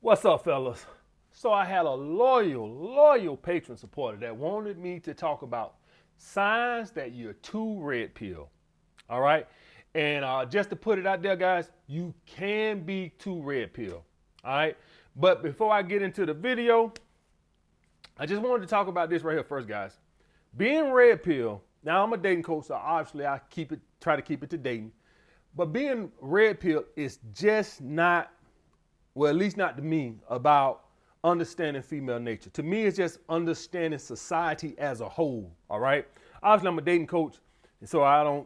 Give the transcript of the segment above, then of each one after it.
What's up, fellas? So I had a loyal patron supporter that wanted me to talk about signs that you're too red pill. All right, and just to put it out there, guys, you can be too red pill. All right, but before I get into the video, I just wanted to talk about this right here first, guys. Being red pill. Now I'm a dating coach, so obviously I try to keep it to dating. But being red pill is just not, well, at least not to me, about understanding female nature. To me, it's just understanding society as a whole. All right. Obviously, I'm a dating coach, and so I don't,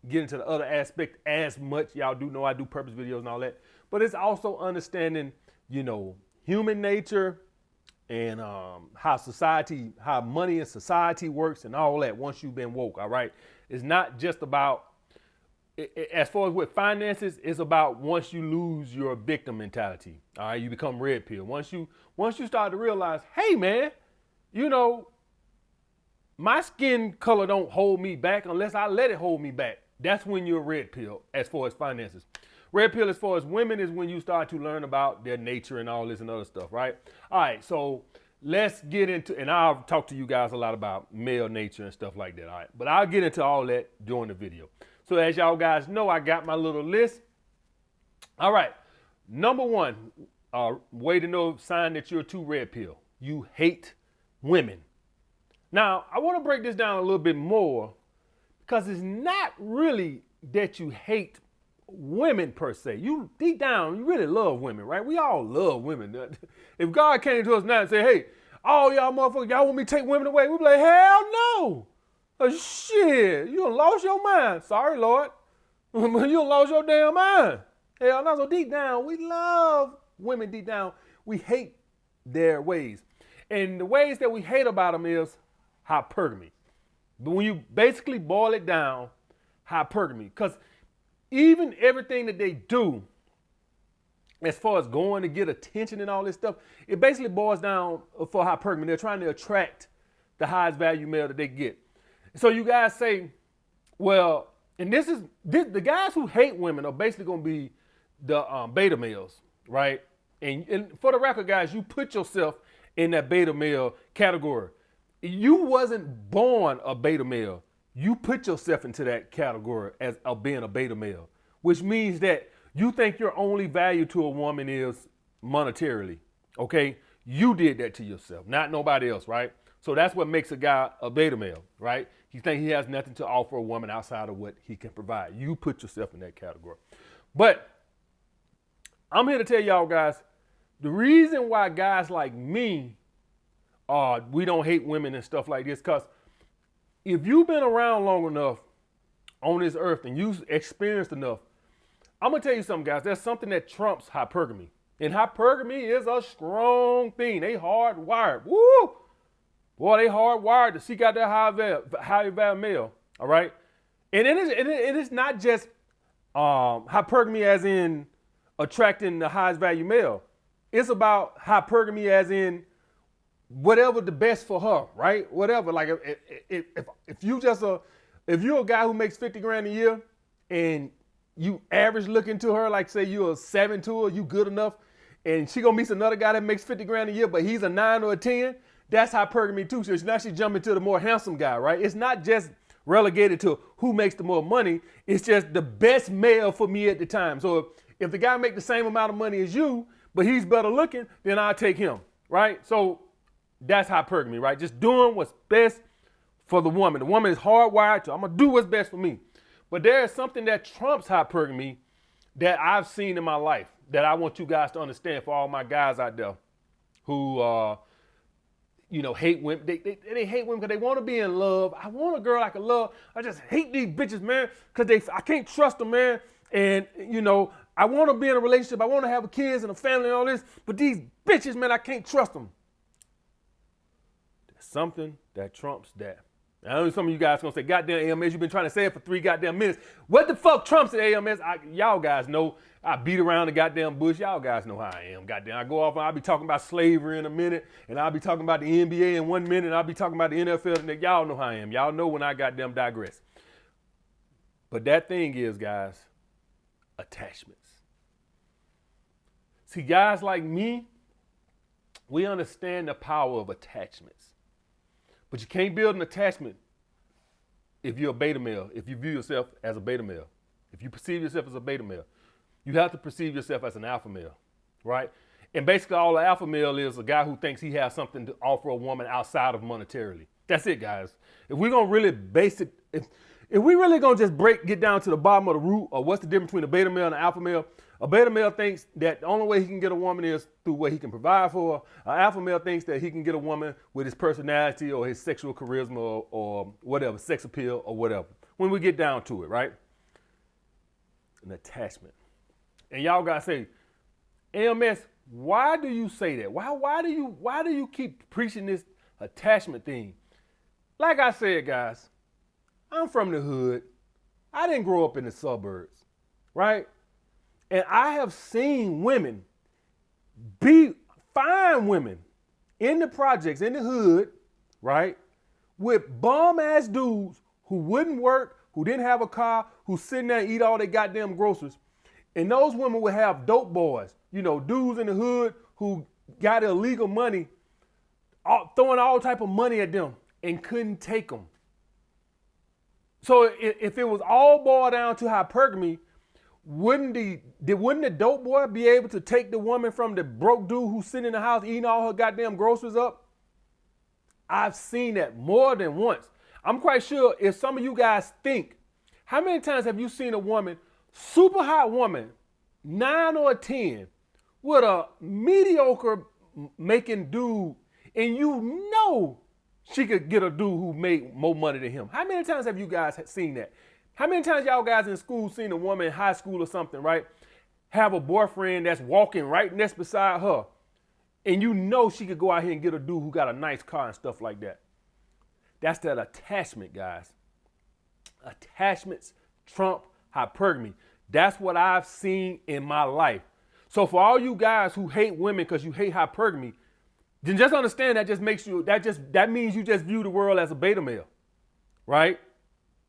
get into the other aspect as much. Y'all do know I do purpose videos and all that. But it's also understanding, human nature and how money and society works and all that once you've been woke. All right. It's not just about, as far as with finances, it's about once you lose your victim mentality. All right, you become red pill. Once you start to realize, hey man, my skin color don't hold me back unless I let it hold me back. That's when you're red pill as far as finances. Red pill as far as women is when you start to learn about their nature and all this and other stuff, right? All right, so let's get into, and I'll talk to you guys a lot about male nature and stuff like that, all right? But I'll get into all that during the video. So as y'all guys know, I got my little list. All right, number one, way to know sign that you're too red pill. You hate women. Now, I want to break this down a little bit more because it's not really that you hate women per se. You deep down, you really love women, right? We all love women. If God came to us now and said, hey, all y'all motherfuckers, y'all want me to take women away? We'd be like, hell no. Oh, shit, you done lost your mind. Sorry, Lord. You done lost your damn mind. Hell no, so deep down, we love women deep down. We hate their ways. And the ways that we hate about them is hypergamy. But when you basically boil it down, hypergamy. Because even everything that they do, as far as going to get attention and all this stuff, it basically boils down for hypergamy. They're trying to attract the highest value male that they get. So you guys say, well, and the guys who hate women are basically going to be the beta males, right? And for the record, guys, you put yourself in that beta male category. You wasn't born a beta male. You put yourself into that category as of being a beta male, which means that you think your only value to a woman is monetarily, okay? You did that to yourself, not nobody else, right? So that's what makes a guy a beta male, right? He thinks he has nothing to offer a woman outside of what he can provide. You put yourself in that category. But I'm here to tell y'all guys, the reason why guys like me, we don't hate women and stuff like this, because if you've been around long enough on this earth and you've experienced enough, I'm going to tell you something, guys. There's something that trumps hypergamy. And hypergamy is a strong thing. They hardwired. Woo! Boy, they hardwired to seek out that high value male. All right. And it is not just hypergamy as in attracting the highest value male. It's about hypergamy as in whatever the best for her, right? Whatever. Like if you're a guy who makes 50 grand a year and you average looking to her, like say you're a 7 to her, you good enough, and she gonna meet another guy that makes 50 grand a year, but he's a 9 or a 10. That's hypergamy too. So now she's jumping to the more handsome guy, right? It's not just relegated to who makes the more money. It's just the best male for me at the time. So if the guy make the same amount of money as you, but he's better looking, then I'll take him, right? So that's hypergamy, right? Just doing what's best for the woman. The woman is hardwired to, I'm gonna do what's best for me. But there is something that trumps hypergamy that I've seen in my life that I want you guys to understand for all my guys out there who hate women. They hate women because they want to be in love. I want a girl I can love. I just hate these bitches, man, because I can't trust them, man. And, I want to be in a relationship. I want to have a kids and a family and all this. But these bitches, man, I can't trust them. There's something that trumps that. I know some of you guys going to say, goddamn AMS, you've been trying to say it for 3 goddamn minutes. What the fuck trumps it, AMS? Y'all guys know I beat around the goddamn bush. Y'all guys know how I am. Goddamn, I go off and I'll be talking about slavery in a minute, and I'll be talking about the NBA in 1 minute, and I'll be talking about the NFL, and y'all know how I am. Y'all know when I goddamn digress. But that thing is, guys, attachments. See, guys like me, we understand the power of attachments. But you can't build an attachment if you're a beta male, if you view yourself as a beta male. If you perceive yourself as a beta male, you have to perceive yourself as an alpha male, right? And basically all the alpha male is a guy who thinks he has something to offer a woman outside of monetarily. That's it, guys. If we're gonna really base it, if we really gonna just get down to the bottom of the root of what's the difference between a beta male and an alpha male, a beta male thinks that the only way he can get a woman is through what he can provide for her. An alpha male thinks that he can get a woman with his personality or his sexual charisma or whatever, sex appeal or whatever. When we get down to it, right? An attachment. And y'all gotta say, AMS, why do you say that? Why do you keep preaching this attachment thing? Like I said, guys, I'm from the hood. I didn't grow up in the suburbs, right? And I have seen women be fine women in the projects, in the hood, right? With bum ass dudes who wouldn't work, who didn't have a car, who sitting there and eat all their goddamn groceries. And those women would have dope boys, you know, dudes in the hood who got illegal money, throwing all type of money at them and couldn't take them. So if it was all boiled down to hypergamy, wouldn't the dope boy be able to take the woman from the broke dude who's sitting in the house eating all her goddamn groceries up? I've seen that more than once. I'm quite sure if some of you guys think, how many times have you seen a woman, super hot woman, 9 or 10, with a mediocre making dude, and you know she could get a dude who made more money than him? How many times have you guys seen that? How many times y'all guys in school seen a woman in high school or something, right, have a boyfriend that's walking right next beside her, and you know she could go out here and get a dude who got a nice car and stuff like that? That's that attachment, guys. Attachments trump hypergamy. That's what I've seen in my life. So for all you guys who hate women because you hate hypergamy, then just understand that that means you just view the world as a beta male, right?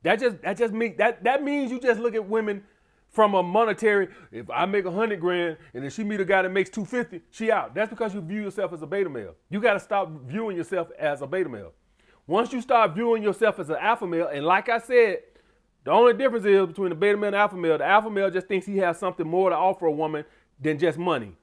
That means you just look at women from a monetary. If I make 100 grand and then she meet a guy that makes 250, she out. That's because you view yourself as a beta male. You got to stop viewing yourself as a beta male. Once you start viewing yourself as an alpha male, and like I said, the only difference is between the beta male and the alpha male just thinks he has something more to offer a woman than just money,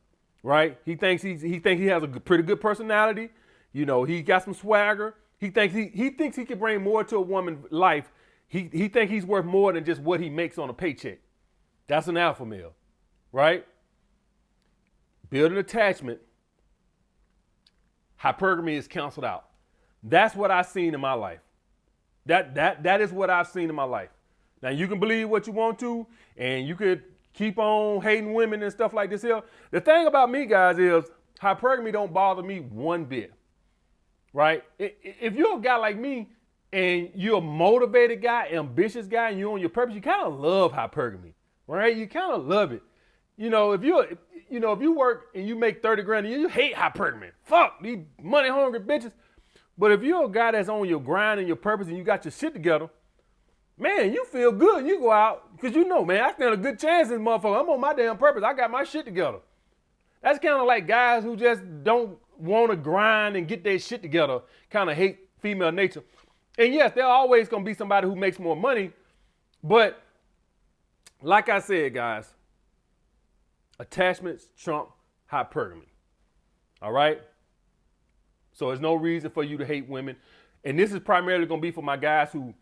right? He thinks he has a pretty good personality. You know, he got some swagger. He thinks he can bring more to a woman's life. He thinks he's worth more than just what he makes on a paycheck. That's an alpha male, right? Build an attachment. Hypergamy is canceled out. That's what I've seen in my life. That is what I've seen in my life. Now you can believe what you want to, and you could keep on hating women and stuff like this here. The thing about me, guys, is hypergamy don't bother me one bit, right? If you're a guy like me and you're a motivated guy, ambitious guy, and you're on your purpose, you kind of love hypergamy, right? You kind of love it. You know, if you work and you make 30 grand a year, you hate hypergamy. Fuck these money hungry bitches. But if you're a guy that's on your grind and your purpose and you got your shit together, man, you feel good. You go out because you know, man, I stand a good chance in this motherfucker. I'm on my damn purpose. I got my shit together. That's kind of like guys who just don't want to grind and get their shit together, kind of hate female nature. And yes, there's always going to be somebody who makes more money. But like I said, guys, attachments trump hypergamy. All right? So there's no reason for you to hate women. And this is primarily going to be for my guys who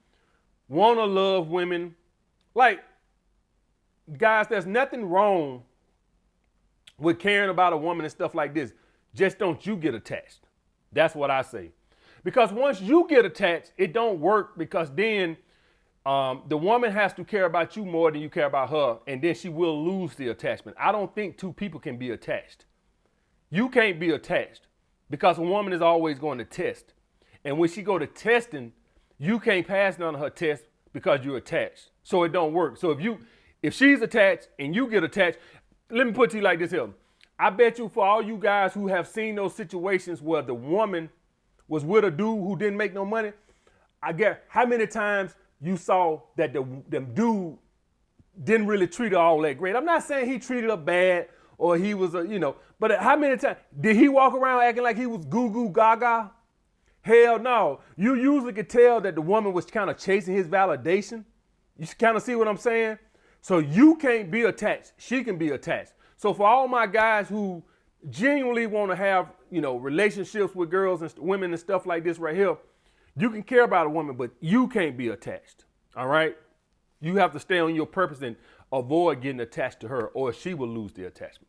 want to love women. Like, guys, there's nothing wrong with caring about a woman and stuff like this. Just don't you get attached. That's what I say. Because once you get attached, it don't work, because then the woman has to care about you more than you care about her, and then she will lose the attachment. I don't think two people can be attached. You can't be attached because a woman is always going to test. And when she go to testing, you can't pass none of her tests because you're attached. So it don't work. So if she's attached and you get attached, let me put it to you like this here. I bet you, for all you guys who have seen those situations where the woman was with a dude who didn't make no money, I get how many times you saw that the dude didn't really treat her all that great. I'm not saying he treated her bad or he was a, but how many times did he walk around acting like he was goo goo gaga? Hell no. You usually could tell that the woman was kind of chasing his validation. You kind of see what I'm saying? So you can't be attached. She can be attached. So for all my guys who genuinely want to have, relationships with girls and women and stuff like this right here, you can care about a woman, but you can't be attached. All right? You have to stay on your purpose and avoid getting attached to her, or she will lose the attachment.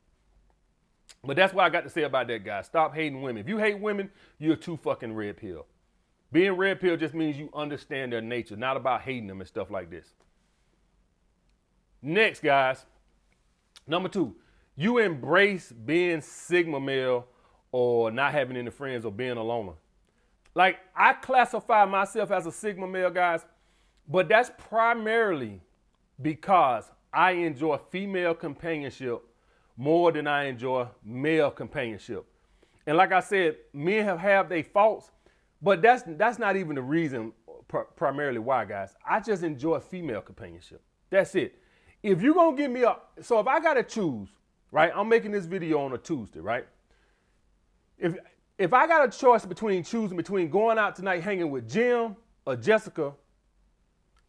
But that's what I got to say about that, guys. Stop hating women. If you hate women, you're too fucking red pill. Being red pill just means you understand their nature, not about hating them and stuff like this. Next, guys, number 2, you embrace being Sigma male or not having any friends or being a loner. Like, I classify myself as a Sigma male, guys, but that's primarily because I enjoy female companionship more than I enjoy male companionship. And like I said, men have their faults, but that's not even the reason primarily why, guys. I just enjoy female companionship. That's it. If you're going to give me so if I got to choose, right, I'm making this video on a Tuesday, right? If I got a choice between going out tonight hanging with Jim or Jessica,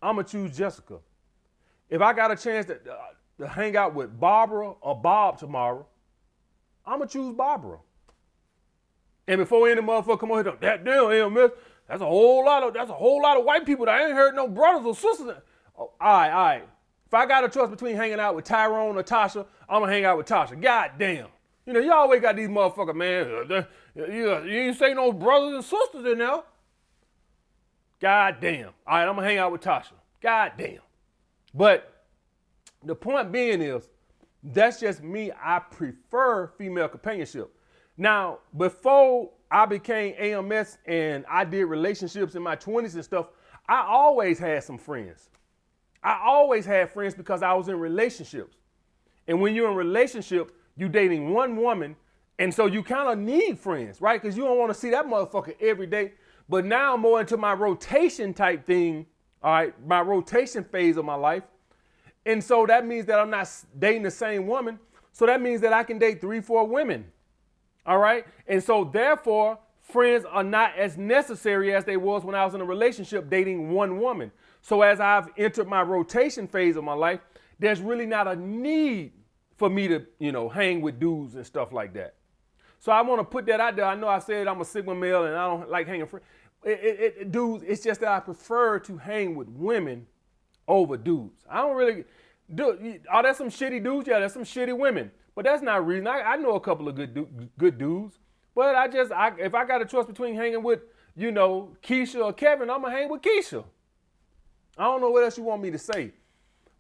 I'm going to choose Jessica. If I got a chance to hang out with Barbara or Bob tomorrow, I'm going to choose Barbara. And before any motherfucker come on here, that damn AMS, that's a whole lot of white people that I ain't heard no brothers or sisters. Oh, all right. If I got a choice between hanging out with Tyrone or Tasha, I'm going to hang out with Tasha. God damn. You always got these motherfuckers, man. You ain't say no brothers and sisters in there. God damn. All right, I'm going to hang out with Tasha. God damn. But the point being is, that's just me. I prefer female companionship. Now, before I became AMS and I did relationships in my 20s and stuff, I always had some friends. I always had friends because I was in relationships. And when you're in a relationship, you dating one woman, and so you kind of need friends, right? Because you don't want to see that motherfucker every day. But now I'm more into my rotation type thing, all right, my rotation phase of my life. And so that means that I'm not dating the same woman. So that means that I can date 3-4 women, all right? And so therefore, friends are not as necessary as they was when I was in a relationship dating one woman. So as I've entered my rotation phase of my life, there's really not a need for me to, hang with dudes and stuff like that. So I want to put that out there. I know I said I'm a Sigma male and I don't like hanging dudes. It's just that I prefer to hang with women over dudes. I don't really are there some shitty dudes? Yeah, there's some shitty women, but that's not reason. I know a couple of good dudes, but if I got a choice between hanging with, Keisha or Kevin, I'm gonna hang with Keisha. I don't know what else you want me to say,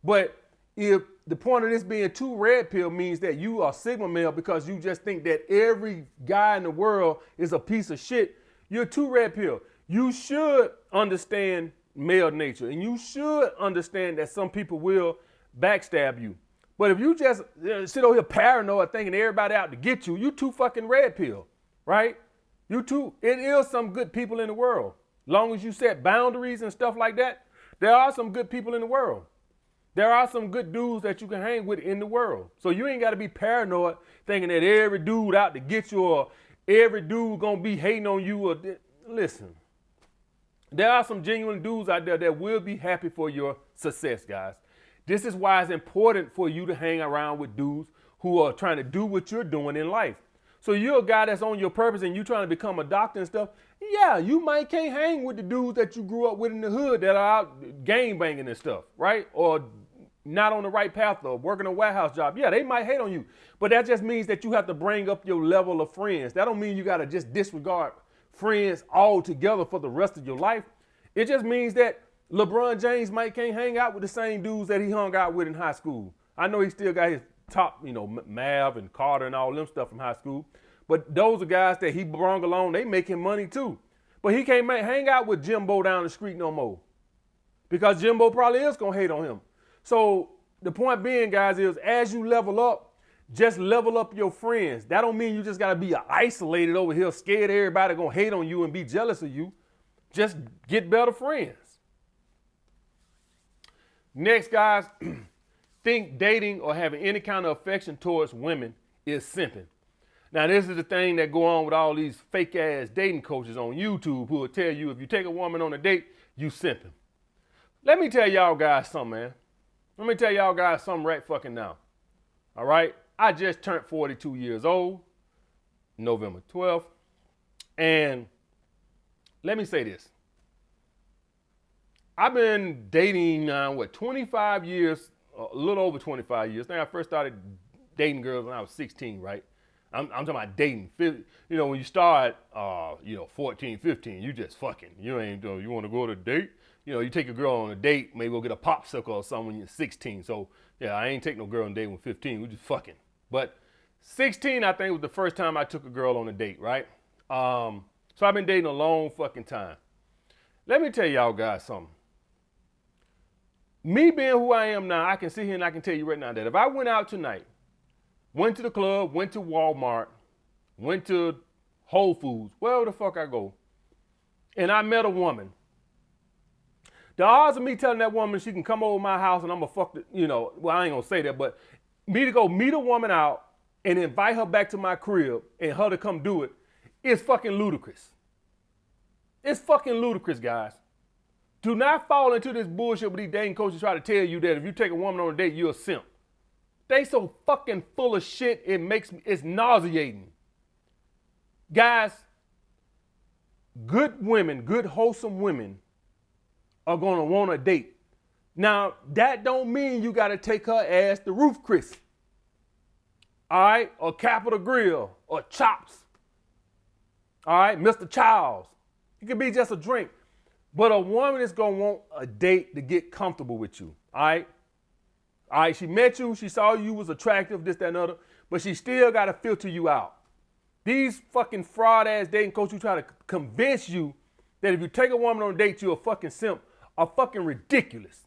but if the point of this being too red pill means that you are Sigma male because you just think that every guy in the world is a piece of shit, you're too red pill. You should understand male nature, and you should understand that some people will backstab you. But if you just sit over here paranoid thinking everybody out to get you, you too fucking red pill, right? It is some good people in the world. Long as you set boundaries and stuff like that, there are some good people in the world. There are some good dudes that you can hang with in the world. So you ain't got to be paranoid thinking that every dude out to get you or every dude going to be hating on you. Listen, there are some genuine dudes out there that will be happy for your success, guys. This is why it's important for you to hang around with dudes who are trying to do what you're doing in life. So you're a guy that's on your purpose and you're trying to become a doctor and stuff. Yeah, you can't hang with the dudes that you grew up with in the hood that are out gang banging and stuff, right? Or not on the right path or working a warehouse job. Yeah, they might hate on you, but that just means that you have to bring up your level of friends. That don't mean you got to just disregard friends altogether for the rest of your life. It just means that LeBron James can't hang out with the same dudes that he hung out with in high school. I know he still got his top, Mav and Carter and all them stuff from high school, but those are guys that he brought along. They making money too, but he can't hang out with Jimbo down the street no more because Jimbo probably is gonna hate on him. So the point being, guys, is as you level up, just level up your friends. That don't mean you just gotta be isolated over here, scared everybody gonna hate on you and be jealous of you. Just get better friends. Next, guys, think dating or having any kind of affection towards women is simping. Now, this is the thing that go on with all these fake ass dating coaches on YouTube who will tell you if you take a woman on a date, you simping. Let me tell y'all guys something, man. Let me tell y'all guys something right fucking now. All right? I just turned 42 years old, November 12th. And let me say this. I've been dating now, 25 years, a little over 25 years. I think I first started dating girls when I was 16, right? I'm talking about dating. You know, when you start, 14, 15, you just fucking. You want to go on a date? You know, you take a girl on a date, maybe go get a popsicle or something when you're 16. So, yeah, I ain't taking no girl on a date when 15. We just fucking. But 16, I think, was the first time I took a girl on a date, right? So I've been dating a long fucking time. Let me tell y'all guys something. Me being who I am now, I can sit here and I can tell you right now that if I went out tonight, went to the club, went to Walmart, went to Whole Foods, wherever the fuck I go, and I met a woman, the odds of me telling that woman she can come over my house and I'm gonna fuck the, well, I ain't gonna say that, but me to go meet a woman out and invite her back to my crib and her to come do it is fucking ludicrous. It's fucking ludicrous, guys. Do not fall into this bullshit with these dating coaches try to tell you that if you take a woman on a date, you're a simp. They so fucking full of shit, it's nauseating. Guys, good women, good wholesome women are gonna want a date. Now, that don't mean you gotta take her ass to Ruth Chris. All right, or Capital Grill, or Chops. All right, Mr. Childs. It could be just a drink. But a woman is gonna want a date to get comfortable with you, all right? All right, she met you, she saw you was attractive, this, that, and other, but she still gotta filter you out. These fucking fraud-ass dating coaches who try to convince you that if you take a woman on a date, you're a fucking simp, are fucking ridiculous.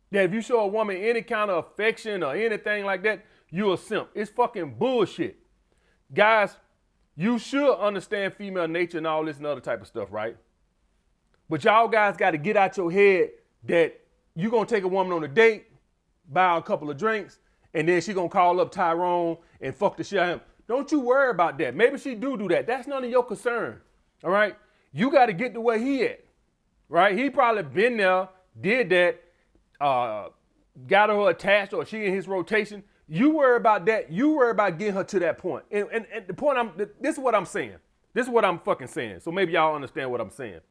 That if you show a woman any kind of affection or anything like that, you're a simp. It's fucking bullshit. Guys, you should understand female nature and all this and other type of stuff, right? But y'all guys got to get out your head that you're going to take a woman on a date, buy a couple of drinks, and then she going to call up Tyrone and fuck the shit out of him. Don't you worry about that. Maybe she do that. That's none of your concern, all right? You got to get to where he at, right? He probably been there, did that, got her attached or she in his rotation. You worry about that. You worry about getting her to that point. And the point this is what I'm saying. This is what I'm fucking saying. So maybe y'all understand what I'm saying.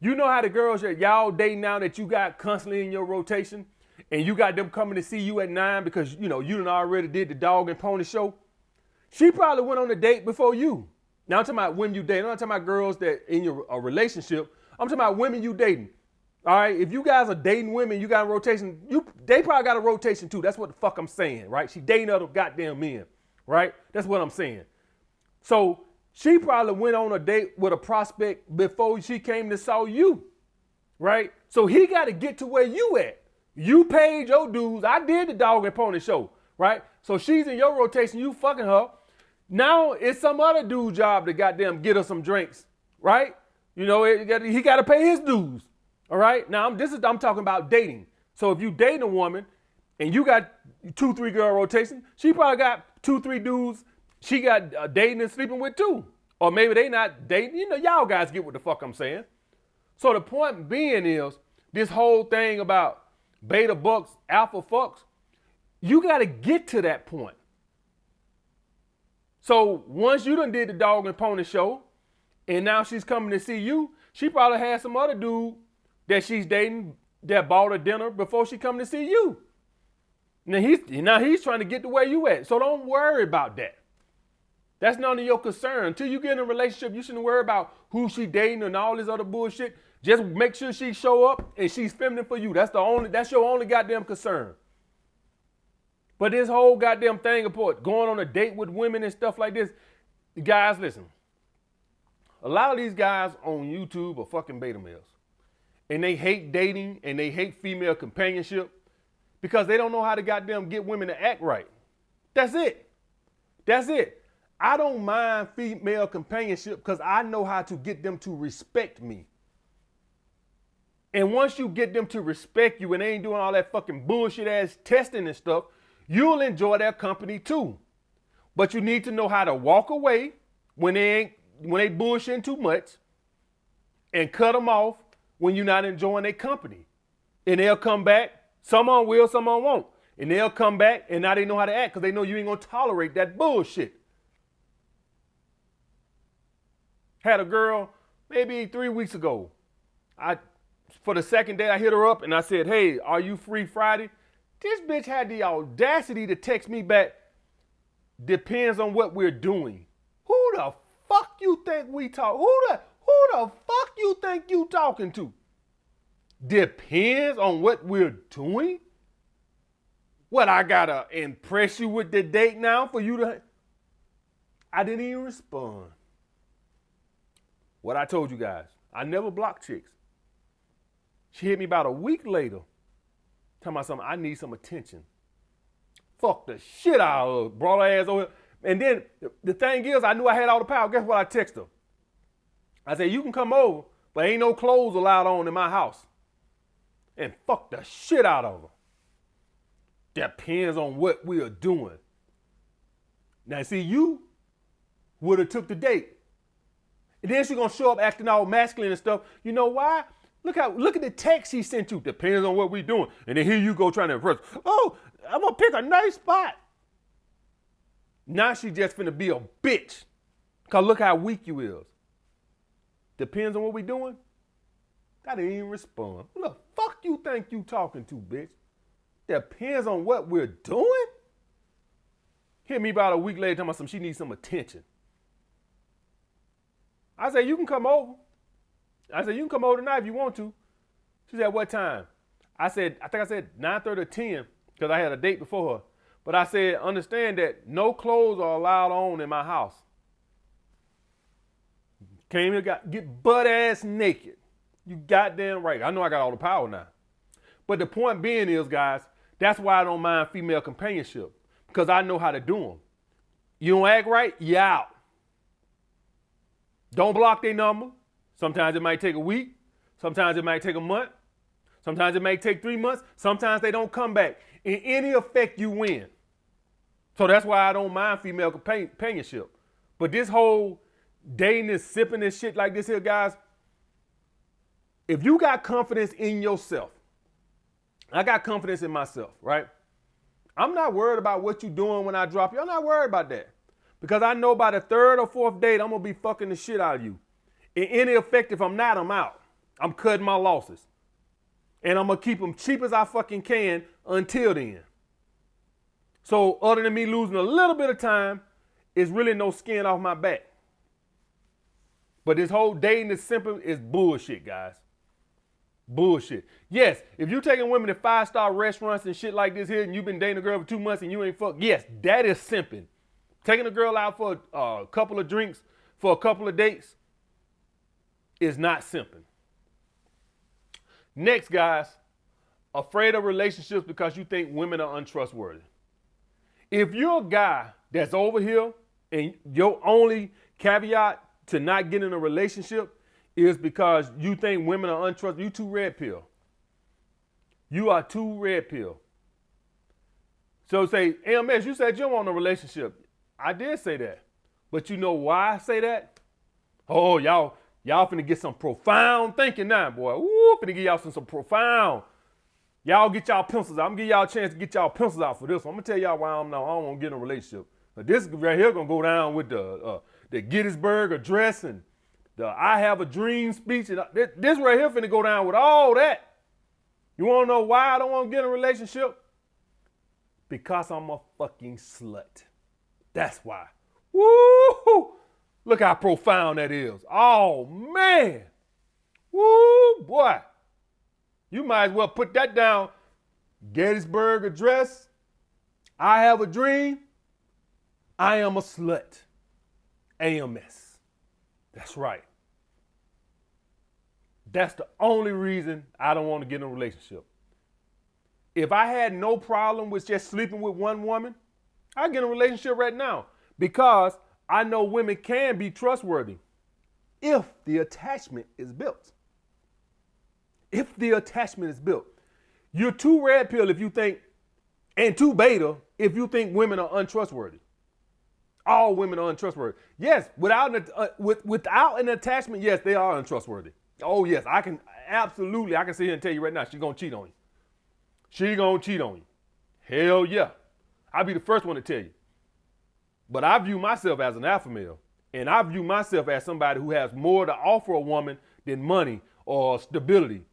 You know how the girls that y'all dating now that you got constantly in your rotation and you got them coming to see you at 9 because, you done already did the dog and pony show? She probably went on a date before you. Now I'm talking about women you date. I'm not talking about girls that in your relationship. I'm talking about women you dating. All right, if you guys are dating women, you got a rotation, they probably got a rotation too. That's what the fuck I'm saying, right? She dating other goddamn men, right? That's what I'm saying. So she probably went on a date with a prospect before she came to saw you, right? So he got to get to where you at. You paid your dues. I did the dog and pony show, right? So she's in your rotation. You fucking her. Now it's some other dude job to goddamn get her some drinks, right? He got to pay his dues. All right. Now I'm talking about dating. So if you date a woman and you got 2-3 girl rotation, she probably got 2-3 dudes she got dating and sleeping with too. Or maybe they not dating. Y'all guys get what the fuck I'm saying. So the point being is this whole thing about beta bucks, alpha fucks, you got to get to that point. So once you done did the dog and pony show and now she's coming to see you, she probably had some other dude that she's dating that bought her dinner before she come to see you. Now he's trying to get to where you at. So don't worry about that. That's none of your concern. Until you get in a relationship, you shouldn't worry about who she dating and all this other bullshit. Just make sure she show up and she's feminine for you. That's your only goddamn concern. But this whole goddamn thing about going on a date with women and stuff like this, guys, listen. A lot of these guys on YouTube are fucking beta males. And they hate dating and they hate female companionship because they don't know how to goddamn get women to act right. That's it. That's it. I don't mind female companionship because I know how to get them to respect me. And once you get them to respect you and they ain't doing all that fucking bullshit ass testing and stuff, you'll enjoy their company too. But you need to know how to walk away when they bullshitting too much, and cut them off when you're not enjoying their company. And they'll come back. Some on will, some on won't. And they'll come back, and now they know how to act because they know you ain't gonna tolerate that bullshit. Had a girl maybe 3 weeks ago. For the second day, I hit her up and I said, "Hey, are you free Friday?" This bitch had the audacity to text me back, "Depends on what we're doing." Who the fuck you think we talk? Who the fuck you think you talking to? Depends on what we're doing? What, I gotta impress you with the date now for you to... I didn't even respond. What I told you guys, I never block chicks. She hit me about a week later, talking about something, I need some attention. Fuck the shit out of her, brought her ass over here. And then the thing is, I knew I had all the power. Guess what I texted her? I said, "You can come over, but ain't no clothes allowed on in my house." And fuck the shit out of her. Depends on what we are doing. Now, see, you would have took the date. And then she's gonna show up acting all masculine and stuff. You know why? Look at the text he sent you. Depends on what we doing. And then here you go trying to impress. "Oh, I'm gonna pick a nice spot." Now she just finna be a bitch. Cause look how weak you is. Depends on what we doing. I didn't even respond. Who the fuck you think you talking to, bitch? Depends on what we're doing? Hit me about a week later talking about she needs some attention. I said, "You can come over." I said, "You can come over tonight if you want to." She said, "What time?" I think I said 9:30 or 10 because I had a date before her. But I said, "Understand that no clothes are allowed on in my house." Came here, get butt ass naked. You goddamn right. I know I got all the power now. But the point being is, guys, that's why I don't mind female companionship, because I know how to do them. You don't act right, you out. Don't block their number. Sometimes it might take a week. Sometimes it might take a month. Sometimes it might take 3 months. Sometimes they don't come back. In any effect, you win. So that's why I don't mind female companionship. But this whole dating and sipping and shit like this here, guys, if you got confidence in yourself, I got confidence in myself, right? I'm not worried about what you're doing when I drop you. I'm not worried about that. Because I know by the third or fourth date, I'm going to be fucking the shit out of you. In any effect, if I'm not, I'm out. I'm cutting my losses. And I'm going to keep them cheap as I fucking can until then. So other than me losing a little bit of time, it's really no skin off my back. But this whole dating is simple is bullshit, guys. Bullshit. Yes, if you're taking women to 5-star restaurants and shit like this here, and you've been dating a girl for 2 months and you ain't fucked, yes, that is simping. Taking a girl out for a couple of drinks, for a couple of dates, is not simping. Next, guys, afraid of relationships because you think women are untrustworthy. If you're a guy that's over here and your only caveat to not getting in a relationship is because you think women are untrustworthy, you too red pill. You are too red pill. So say, AMS, you said you don't want a relationship. I did say that. But you know why I say that? Oh, y'all finna get some profound thinking now, boy. Ooh, finna give y'all some profound. Y'all get y'all pencils out. I'm gonna give y'all a chance to get y'all pencils out for this one. I'm gonna tell y'all why I don't want to get in a relationship. But this right here gonna go down with the Gettysburg Address and the I Have a Dream speech. And this right here finna go down with all that. You wanna know why I don't want to get in a relationship? Because I'm a fucking slut. That's why. Woo! Look how profound that is. Oh, man. Woo, boy. You might as well put that down. Gettysburg Address. I have a dream. I am a slut. AMS. That's right. That's the only reason I don't want to get in a relationship. If I had no problem with just sleeping with one woman, I'd get in a relationship right now, because I know women can be trustworthy if the attachment is built. If the attachment is built. You're too red pill if you think, and too beta if you think women are untrustworthy. All women are untrustworthy. Yes, without an attachment, yes, they are untrustworthy. Oh yes, I can sit here and tell you right now, she's gonna cheat on you. She gonna cheat on you. Hell yeah. I'll be the first one to tell you. But I view myself as an alpha male. And I view myself as somebody who has more to offer a woman than money or stability.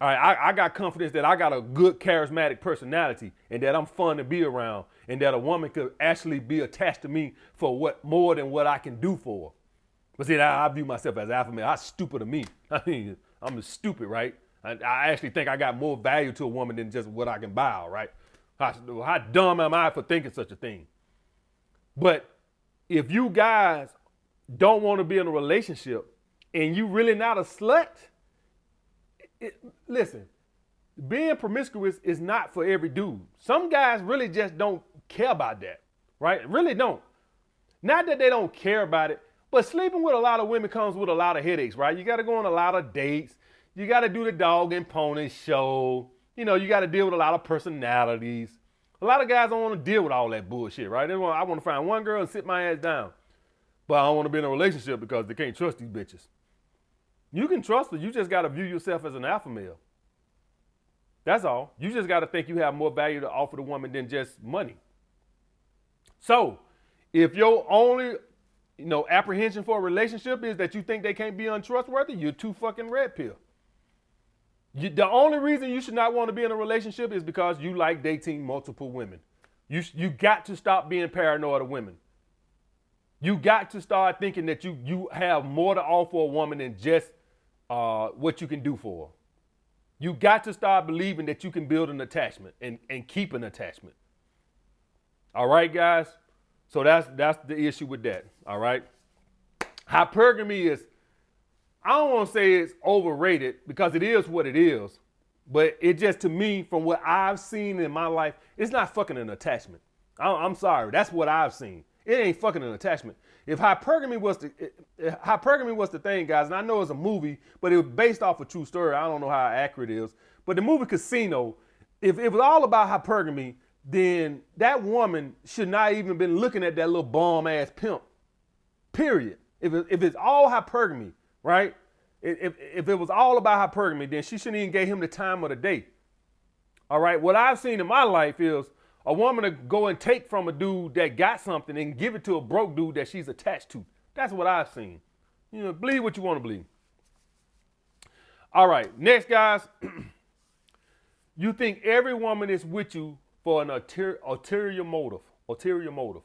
All right, I got confidence that I got a good charismatic personality and that I'm fun to be around and that a woman could actually be attached to me for what more than what I can do for her. But see, I view myself as alpha male. That's stupid to me. I mean, I'm stupid, right? I actually think I got more value to a woman than just what I can buy, right? How dumb am I for thinking such a thing? But if you guys don't want to be in a relationship and you really not a slut, listen, being promiscuous is not for every dude. Some guys really just don't care about that, right? Really don't. Not that they don't care about it, but sleeping with a lot of women comes with a lot of headaches, right? You got to go on a lot of dates. You got to do the dog and pony show. You know, you got to deal with a lot of personalities. A lot of guys don't want to deal with all that bullshit, right? I want to find one girl and sit my ass down. But I don't want to be in a relationship because they can't trust these bitches. You can trust her. You just got to view yourself as an alpha male. That's all. You just got to think you have more value to offer the woman than just money. So if your only, apprehension for a relationship is that you think they can't be untrustworthy, you're too fucking red pill. The only reason you should not want to be in a relationship is because you like dating multiple women. You got to stop being paranoid of women. You got to start thinking that you have more to offer a woman than just what you can do for her. You got to start believing that you can build an attachment and keep an attachment. All right, guys? So that's the issue with that. All right? Hypergamy is, I don't want to say it's overrated because it is what it is. But it just, to me, from what I've seen in my life, it's not fucking an attachment. I'm sorry. That's what I've seen. It ain't fucking an attachment. If hypergamy was the thing, guys, and I know it's a movie, but it was based off a true story. I don't know how accurate it is. But the movie Casino, if it was all about hypergamy, then that woman should not even been looking at that little bomb ass pimp. Period. If it's all hypergamy, right? If it was all about hypergamy, then she shouldn't even give him the time of the day. All right. What I've seen in my life is a woman to go and take from a dude that got something and give it to a broke dude that she's attached to. That's what I've seen. Believe what you want to believe. All right. Next, guys. You think every woman is with you for an ulterior motive. Ulterior motive.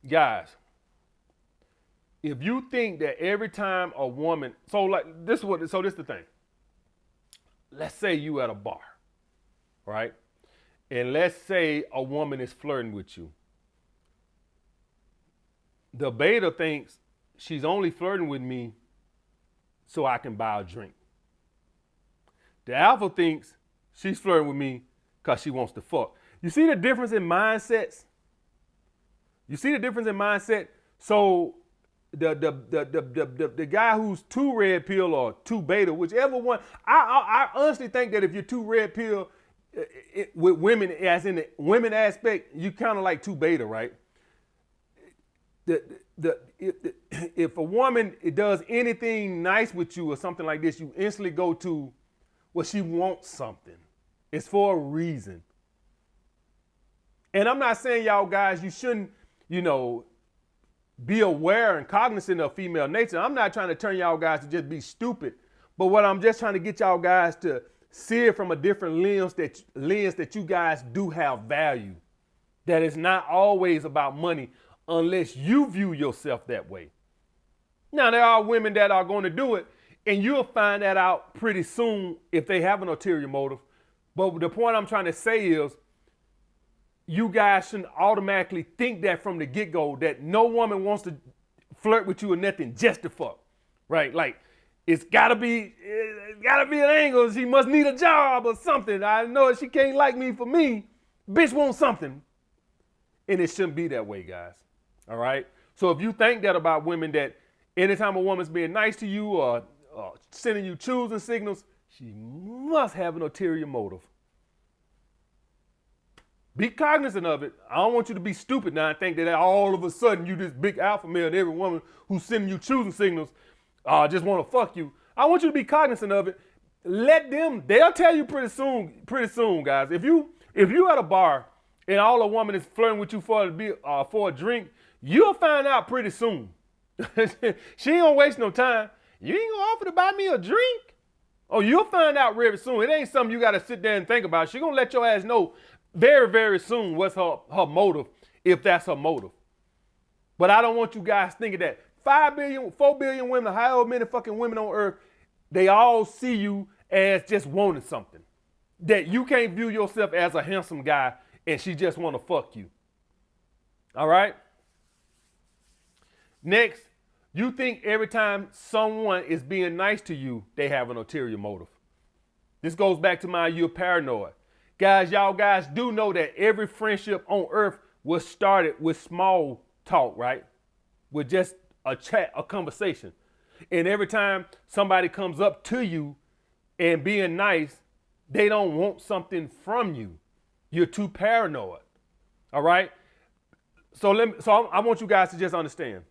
Guys, if you think that every time a woman, this is the thing. Let's say you at a bar, right? And let's say a woman is flirting with you. The beta thinks she's only flirting with me so I can buy a drink. The alpha thinks she's flirting with me because she wants to fuck. You see the difference in mindsets? So the guy who's too red pill or too beta, whichever one, I honestly think that if you're too red pill with women, as in the women aspect, you kind of like too beta, right? If a woman does anything nice with you or something like this, you instantly go to, well, she wants something. It's for a reason. And I'm not saying y'all guys, you shouldn't, be aware and cognizant of female nature. I'm not trying to turn y'all guys to just be stupid, but what I'm just trying to get y'all guys to see it from a different lens that you guys do have value. That it's not always about money unless you view yourself that way. Now, there are women that are going to do it, and you'll find that out pretty soon if they have an ulterior motive. But the point I'm trying to say is, you guys shouldn't automatically think that from the get-go that no woman wants to flirt with you or nothing just to fuck, right? Like, it's gotta be an angle. She must need a job or something. I know she can't like me for me. Bitch wants something. And it shouldn't be that way, guys. All right? So if you think that about women, that anytime a woman's being nice to you or sending you choosing signals, she must have an ulterior motive. Be cognizant of it. I don't want you to be stupid now and think that all of a sudden you this big alpha male and every woman who's sending you choosing signals just want to fuck you. I want you to be cognizant of it. Let them, they'll tell you pretty soon, guys. If you at a bar and all a woman is flirting with you for a drink, you'll find out pretty soon. She ain't gonna waste no time. You ain't gonna offer to buy me a drink? Oh, you'll find out very soon. It ain't something you gotta sit there and think about. She gonna let your ass know very, very soon what's her motive, if that's her motive. But I don't want you guys thinking that 5 billion, 4 billion women, however many fucking women on earth, they all see you as just wanting something. That you can't view yourself as a handsome guy and she just want to fuck you. All right? Next, you think every time someone is being nice to you, they have an ulterior motive. This goes back to you're paranoid. Guys, y'all guys do know that every friendship on earth was started with small talk, right? With just a chat, a conversation. And every time somebody comes up to you and being nice, they don't want something from you. You're too paranoid. All right? So I want you guys to just understand.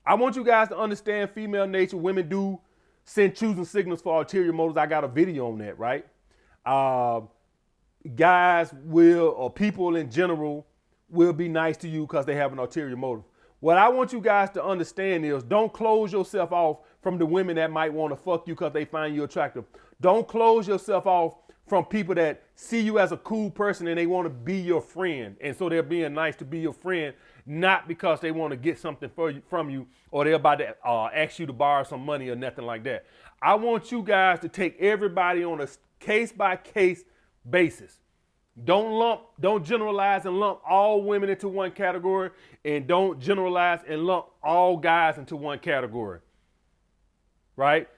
I want you guys to understand female nature. Women do send choosing signals for ulterior motives. I got a video on that, right? Guys will, or people in general, will be nice to you because they have an ulterior motive. What I want you guys to understand is don't close yourself off from the women that might want to fuck you because they find you attractive. Don't close yourself off from people that see you as a cool person and they want to be your friend. And so they're being nice to be your friend, not because they want to get something from you or they're about to ask you to borrow some money or nothing like that. I want you guys to take everybody on a case-by-case basis. Don't generalize and lump all women into one category, and don't generalize and lump all guys into one category. Right?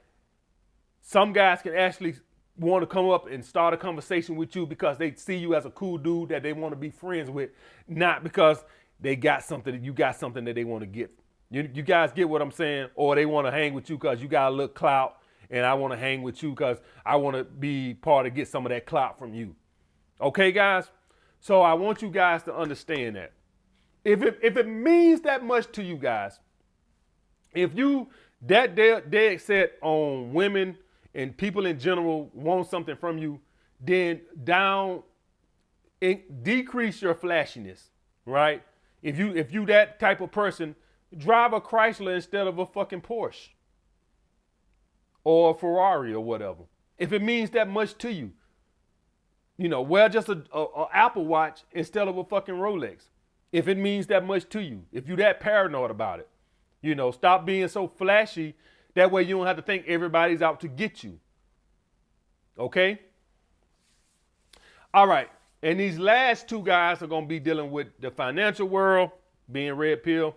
Some guys can actually want to come up and start a conversation with you because they see you as a cool dude that they want to be friends with, not because you got something that they want to get. You guys get what I'm saying? Or they want to hang with you because you got a little clout, and I want to hang with you because I want to be part of get some of that clout from you. Okay, guys? So I want you guys to understand that. If it means that much to you guys, if you that dead set on women and people in general want something from you, then decrease your flashiness, right? If you that type of person, drive a Chrysler instead of a fucking Porsche or a Ferrari or whatever. If it means that much to you. Wear just a Apple Watch instead of a fucking Rolex. If it means that much to you. If you're that paranoid about it. Stop being so flashy. That way you don't have to think everybody's out to get you. Okay? All right. And these last two guys are going to be dealing with the financial world, being red pill.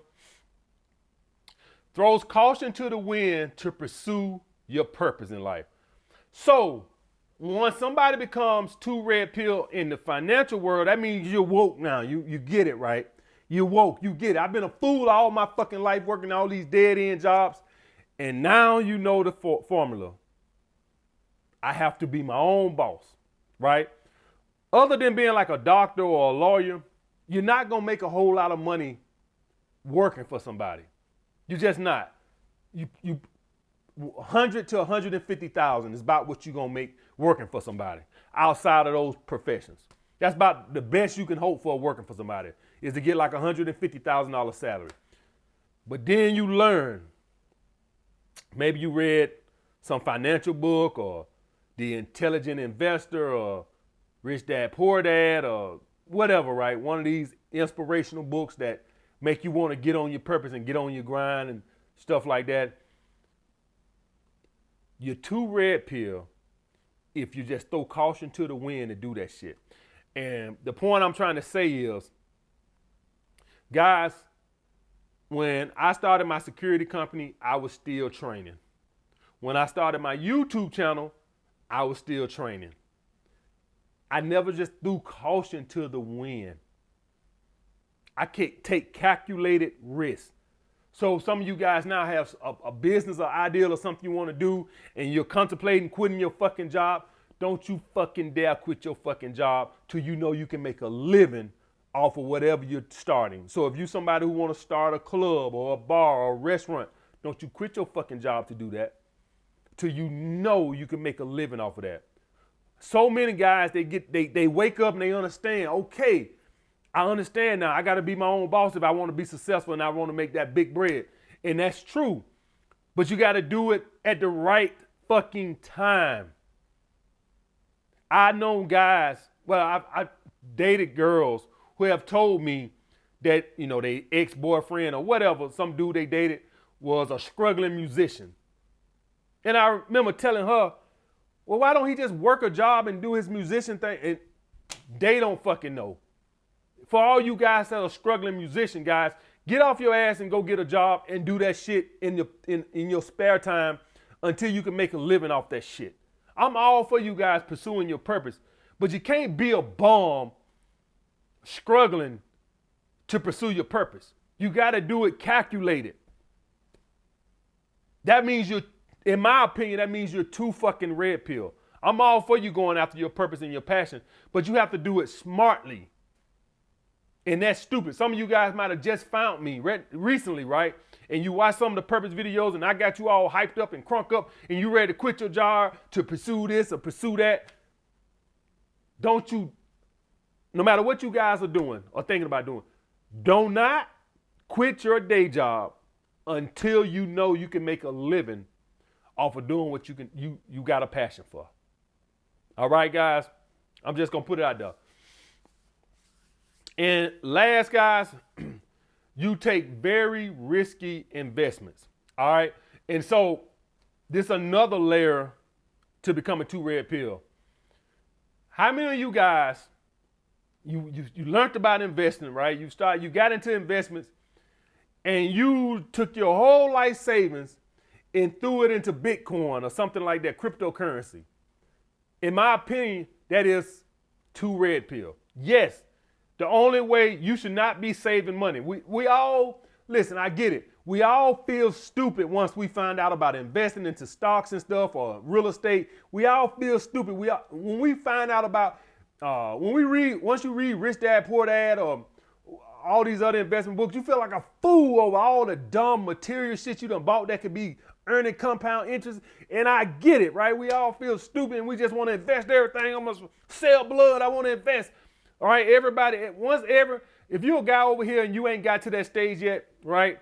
Throws caution to the wind to pursue your purpose in life. So, once somebody becomes too red pill in the financial world, that means you're woke now. You get it, right? You're woke. You get it. I've been a fool all my fucking life working all these dead-end jobs, and now you know the formula. I have to be my own boss, right? Other than being like a doctor or a lawyer, you're not going to make a whole lot of money working for somebody. You're just not. You 100 to 150,000 is about what you're going to make working for somebody outside of those professions. That's about the best you can hope for working for somebody is to get like $150,000 salary. But then you learn, maybe you read some financial book or The Intelligent Investor or Rich Dad Poor Dad or whatever, right? One of these inspirational books that make you want to get on your purpose and get on your grind and stuff like that. You're too red pill if you just throw caution to the wind and do that shit. And the point I'm trying to say is, guys, when I started my security company, I was still training. When I started my YouTube channel, I was still training. I never just threw caution to the wind. I can't take calculated risks. So some of you guys now have a business or ideal or something you want to do and you're contemplating quitting your fucking job. Don't you fucking dare quit your fucking job till you know you can make a living off of whatever you're starting. So if you're somebody who want to start a club or a bar or a restaurant, don't you quit your fucking job to do that till you know you can make a living off of that. So many guys, they wake up and they understand, okay, I understand now. I got to be my own boss if I want to be successful and I want to make that big bread. And that's true. But you got to do it at the right fucking time. I know guys, well, I've dated girls who have told me that, you know, they ex-boyfriend or whatever, some dude they dated was a struggling musician. And I remember telling her, well, why don't he just work a job and do his musician thing? And they don't fucking know. For all you guys that are struggling musician guys, get off your ass and go get a job and do that shit in your spare time until you can make a living off that shit. I'm all for you guys pursuing your purpose, but you can't be a bum struggling to pursue your purpose. You got to do it calculated. That means you're, in my opinion, that means you're too fucking red pill. I'm all for you going after your purpose and your passion, but you have to do it smartly. And that's stupid. Some of you guys might have just found me recently, right? And you watch some of the purpose videos and I got you all hyped up and crunk up and you ready to quit your job to pursue this or pursue that. Don't you, no matter what you guys are doing or thinking about doing, do not quit your day job until you know you can make a living off of doing what you got a passion for. All right, guys, I'm just gonna put it out there. And last, guys, you take very risky investments. All right, and so this is another layer to becoming too red pill. How many of you guys you learned about investing, right? You got into investments, and you took your whole life savings and threw it into Bitcoin or something like that, cryptocurrency. In my opinion, that is too red pill. Yes, the only way you should not be saving money. We all, listen, I get it. We all feel stupid once we find out about investing into stocks and stuff or real estate. We all feel stupid. When we find out about, once you read Rich Dad Poor Dad or all these other investment books, you feel like a fool over all the dumb material shit you done bought that could be earning compound interest. And I get it, right? We all feel stupid and we just want to invest everything. I'm gonna sell blood. I want to invest. All right, everybody, if you're a guy over here and you ain't got to that stage yet, right?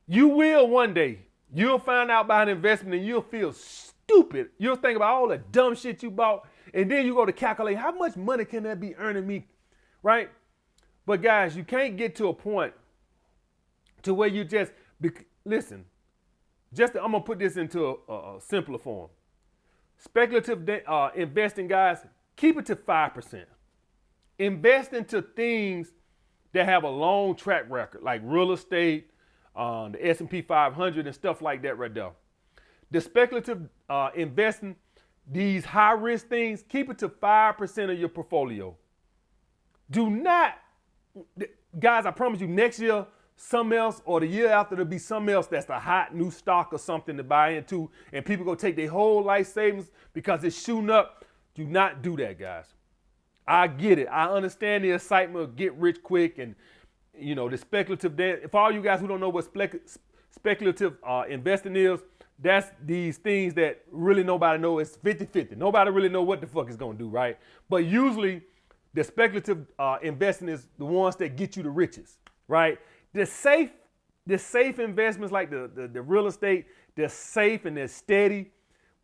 You will one day. You'll find out about an investment and you'll feel stupid. You'll think about all the dumb shit you bought, and then you go to calculate how much money can that be earning me, right? But guys, you can't get to a point to where you just, listen, I'm gonna put this into a simpler form. Speculative investing, guys, keep it to 5%. Invest into things that have a long track record, like real estate, the S&P 500 and stuff like that right there. The speculative investing, these high risk things, keep it to 5% of your portfolio. Do not, guys, I promise you next year, something else, or the year after, there'll be something else that's a hot new stock or something to buy into, and people gonna take their whole life savings because it's shooting up. Do not do that, guys. I get it. I understand the excitement of get rich quick and, you know, the speculative. For all you guys who don't know what speculative investing is, that's these things that really nobody knows. It's 50-50. Nobody really know what the fuck it's going to do, right? But usually the speculative investing is the ones that get you the riches, right? The safe investments like the real estate, they're safe and they're steady.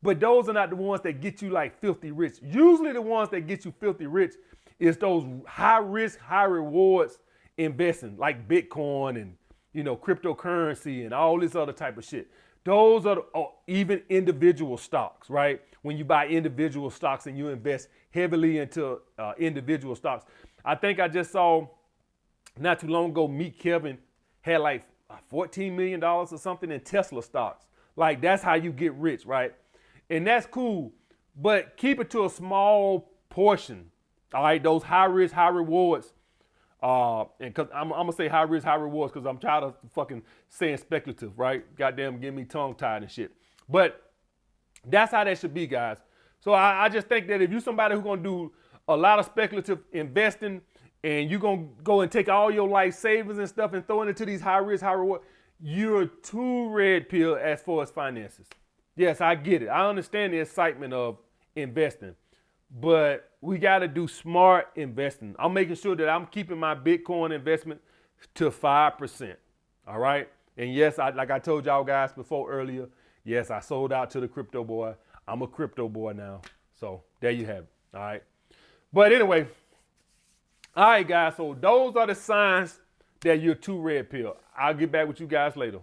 But those are not the ones that get you like filthy rich. Usually the ones that get you filthy rich is those high risk, high rewards investing like Bitcoin and, you know, cryptocurrency and all this other type of shit. Those are even individual stocks, right? When you buy individual stocks and you invest heavily into individual stocks. I think I just saw not too long ago, Meet Kevin had like $14 million or something in Tesla stocks. Like that's how you get rich, right? And that's cool, but keep it to a small portion. All right, those high risk, high rewards. And because I'm gonna say high risk, high rewards because I'm tired of fucking saying speculative, right? Goddamn, getting me tongue tied and shit. But that's how that should be, guys. So I just think that if you're somebody who's gonna do a lot of speculative investing and you're going to go and take all your life savings and stuff and throw it into these high risk, high reward, you're too red pill as far as finances. Yes, I get it. I understand the excitement of investing, but we got to do smart investing. I'm making sure that I'm keeping my Bitcoin investment to 5%. All right. And yes, like I told y'all guys before earlier, yes, I sold out to the crypto boy. I'm a crypto boy now. So there you have it. All right. But anyway, all right, guys. So those are the signs that you're too red pill. I'll get back with you guys later.